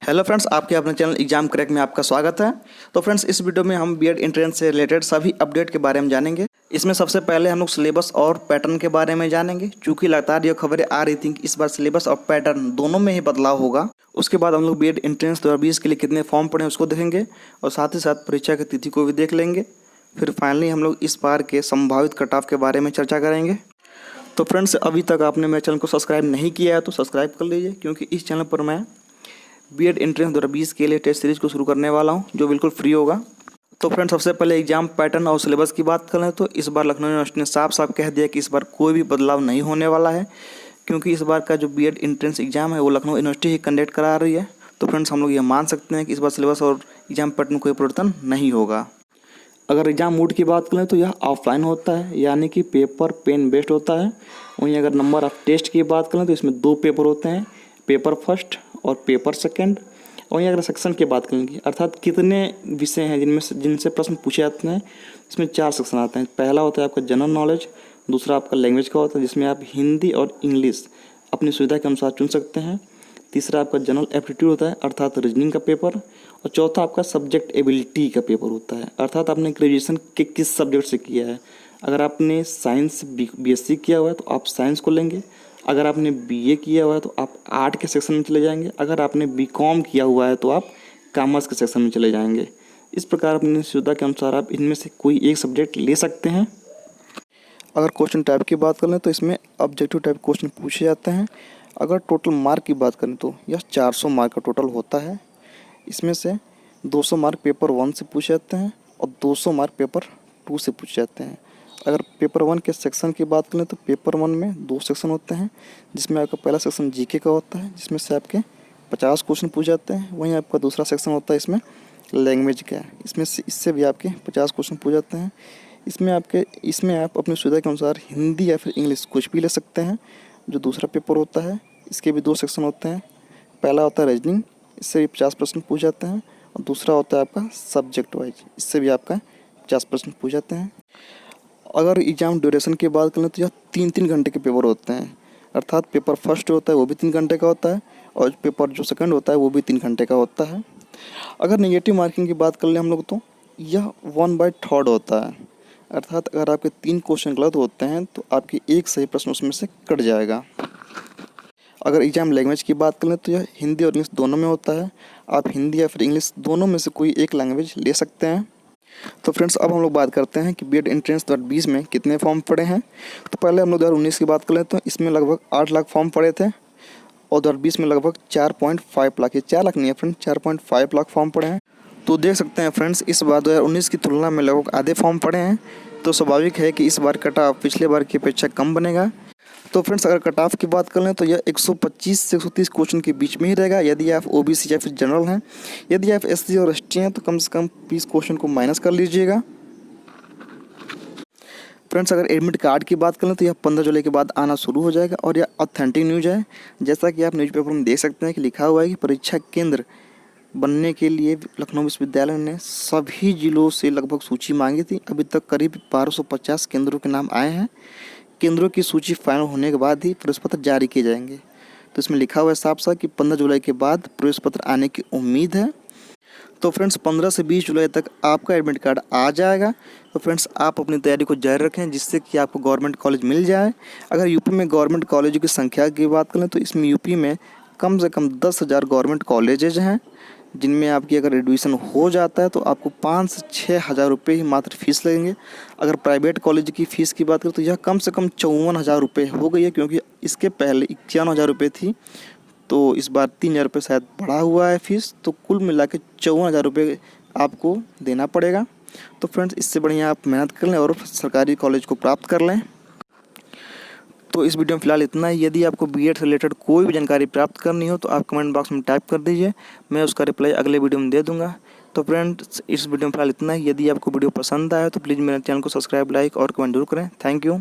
Hello friends, आपके अपने channel exam crack में आपका स्वागत है। तो फ्रेंड्स, इस वीडियो में हम बीएड एंट्रेंस से रिलेटेड सभी अपडेट के बारे में जानेंगे। इसमें सबसे पहले हम लोग सिलेबस और पैटर्न के बारे में जानेंगे, क्योंकि लगातार ये खबरें आ रही थी कि इस बार सिलेबस और पैटर्न दोनों में ही बदलाव होगा। उसके बाद हम लोग बीएड एंट्रेंस 2020 के लिए कितने फॉर्म पड़े हैं उसको देखेंगे और साथ ही साथ परीक्षा की तिथि को भी देख लेंगे। फिर फाइनली हम लोग इस बार के संभावित कट ऑफ के बारे में चर्चा करेंगे। तो फ्रेंड्स, अभी तक आपने मेरे चैनल को सब्सक्राइब नहीं किया है तो सब्सक्राइब कर लीजिए, क्योंकि इस चैनल पर मैं बीएड एंट्रेंस 2020 के लिए टेस्ट सीरीज को शुरू करने वाला हूं, जो बिल्कुल फ्री होगा। तो फ्रेंड्स, सबसे पहले एग्जाम पैटर्न और सिलेबस की बात करें तो इस बार लखनऊ यूनिवर्सिटी ने साफ साफ कह दिया कि इस बार कोई भी बदलाव नहीं होने वाला है, क्योंकि इस बार का जो बीएड एंट्रेंस एग्जाम है वो लखनऊ यूनिवर्सिटी ही कंडक्ट करा रही है। तो फ्रेंड्स, हम लोग ये मान सकते हैं कि इस बार सिलेबस और एग्जाम पैटर्न कोई परिवर्तन नहीं होगा। अगर एग्जाम मोड की बात करें तो यह ऑफलाइन होता है, यानी कि पेपर पेन बेस्ड होता है। वहीं अगर नंबर ऑफ टेस्ट की बात करें तो इसमें 2 पेपर होते हैं, पेपर फर्स्ट और पेपर सेकेंड। वहीं अगर सेक्शन की बात करेंगे, अर्थात कितने विषय हैं जिनसे प्रश्न पूछे जाते हैं, इसमें 4 सेक्शन आते हैं। पहला होता है आपका जनरल नॉलेज, दूसरा आपका लैंग्वेज का होता है जिसमें आप हिंदी और इंग्लिश अपनी सुविधा के अनुसार चुन सकते हैं। तीसरा आपका जनरल एप्टीट्यूड होता है, अर्थात रीजनिंग का पेपर। और चौथा आपका सब्जेक्ट एबिलिटी का पेपर होता है, अर्थात आपने ग्रेजुएशन के किस सब्जेक्ट से किया है। अगर आपने साइंस बीएससी किया हुआ है तो आप साइंस को लेंगे। अगर आपने बीए किया हुआ है तो आप आर्ट के सेक्शन में चले जाएंगे। अगर आपने बीकॉम किया हुआ है तो आप कॉमर्स के सेक्शन में चले जाएंगे। इस प्रकार अपनी सुविधा के अनुसार आप इनमें से कोई एक सब्जेक्ट ले सकते हैं। अगर क्वेश्चन टाइप की बात करें तो इसमें ऑब्जेक्टिव टाइप क्वेश्चन पूछे जाते हैं। अगर टोटल मार्क की बात करें तो यह 400 मार्क का टोटल होता है। इसमें से 200 मार्क पेपर 1 से पूछे जाते हैं और 200 मार्क पेपर 2 से पूछे जाते हैं। अगर पेपर 1 के सेक्शन की बात करें तो पेपर 1 में 2 सेक्शन होते हैं, जिसमें आपका पहला सेक्शन जीके का होता है, जिसमें से आपके 50 क्वेश्चन पूछे जाते हैं। वहीं आपका दूसरा सेक्शन होता है इसमें लैंग्वेज का, इससे भी आपके 50 क्वेश्चन पूछे जाते हैं। इसमें आप अपनी सुविधा के अनुसार हिंदी या फिर इंग्लिश कुछ भी ले सकते हैं। जो दूसरा पेपर होता है इसके भी 2 सेक्शन होते हैं। पहला होता है रीजनिंग, इससे भी 50 प्रश्न पूछ जाते हैं, और दूसरा होता है आपका सब्जेक्ट वाइज, इससे भी आपका 50 प्रश्न पूछ जाते हैं। अगर एग्जाम ड्यूरेशन की बात करें तो यह 3-3 घंटे के पेपर होते हैं, अर्थात पेपर फर्स्ट होता है वो भी 3 घंटे का होता है और पेपर जो सेकंड होता है वो भी 3 घंटे का होता है। अगर नेगेटिव मार्किंग की बात कर लें हम लोग तो यह 1/3 होता है, अर्थात अगर आपके 3 क्वेश्चन गलत होते हैं तो आपके 1 सही प्रश्न उसमें से कट जाएगा। अगर एग्जाम लैंग्वेज की बात करें तो यह हिंदी और इंग्लिश दोनों में होता है। आप हिंदी या फिर इंग्लिश दोनों में से कोई एक लैंग्वेज ले सकते हैं। तो फ्रेंड्स, अब हम लोग बात करते हैं कि बीएड एंट्रेंस 2020 में कितने फॉर्म पड़े हैं। तो पहले हम लोग 2019 की बात करें तो इसमें लगभग 8 लाख फॉर्म पड़े थे और 2020 में लगभग 4.5 लाख, ये 4 लाख नहीं है फ्रेंड, 4.5 लाख फॉर्म पड़े हैं। तो देख सकते हैं फ्रेंड्स, इस बार 2019 की तुलना में लगभग आधे फॉर्म पड़े हैं। तो स्वाभाविक है कि इस बार कट ऑफ पिछले बार की अपेक्षा कम बनेगा। तो फ्रेंड्स, अगर कट ऑफ की बात कर लें तो यह 125 से 130 क्वेश्चन के बीच में ही रहेगा, यदि आप ओबीसी या फिर जनरल हैं। यदि आप एससी और एसटी हैं तो कम से कम 20 क्वेश्चन को माइनस कर लीजिएगा। फ्रेंड्स, अगर एडमिट कार्ड की बात करें तो यह 15 जुलाई के बाद आना शुरू हो जाएगा और यह ऑथेंटिक न्यूज है। जैसा कि आप न्यूज़पेपर में देख सकते हैं कि लिखा हुआ है कि परीक्षा केंद्र बनने के लिए लखनऊ विश्वविद्यालय ने सभी जिलों से लगभग सूची मांगी थी। अभी तक करीब 1250 केंद्रों के नाम आए हैं। केंद्रों की सूची फाइनल होने के बाद ही प्रवेश पत्र जारी किए जाएंगे। तो इसमें लिखा हुआ है साफ साफ कि 15 जुलाई के बाद प्रवेश पत्र आने की उम्मीद है। तो फ्रेंड्स, 15 से 20 जुलाई तक आपका एडमिट कार्ड आ जाएगा। तो फ्रेंड्स, आप अपनी तैयारी को जारी रखें जिससे कि आपको गवर्नमेंट कॉलेज मिल जाए। अगर यूपी में गवर्नमेंट कॉलेजों की संख्या की बात करें तो इसमें यूपी में कम से कम 10,000 गवर्नमेंट कॉलेजेज हैं, जिनमें आपकी अगर एडमिशन हो जाता है तो आपको 5 से 6 हज़ार रुपये ही मात्र फीस लगेंगे। अगर प्राइवेट कॉलेज की फ़ीस की बात करें तो यह कम से कम 54,000 रुपये हो गई है, क्योंकि इसके पहले 51,000 रुपये थी। तो इस बार 3,000 रुपये शायद बढ़ा हुआ है फीस। तो कुल मिला के 54,000 रुपये आपको देना पड़ेगा। तो फ्रेंड्स, इससे बढ़िया आप मेहनत कर लें और सरकारी कॉलेज को प्राप्त कर लें। तो इस वीडियो में फिलहाल इतना ही। यदि आपको बीएड से रिलेटेड कोई भी जानकारी प्राप्त करनी हो तो आप कमेंट बॉक्स में टाइप कर दीजिए, मैं उसका रिप्लाई अगले वीडियो में दे दूंगा। तो फ्रेंड्स, इस वीडियो में फिलहाल इतना ही। यदि आपको वीडियो पसंद आया तो प्लीज़ मेरे चैनल को सब्सक्राइब, लाइक और कमेंट जरूर करें। Thank you.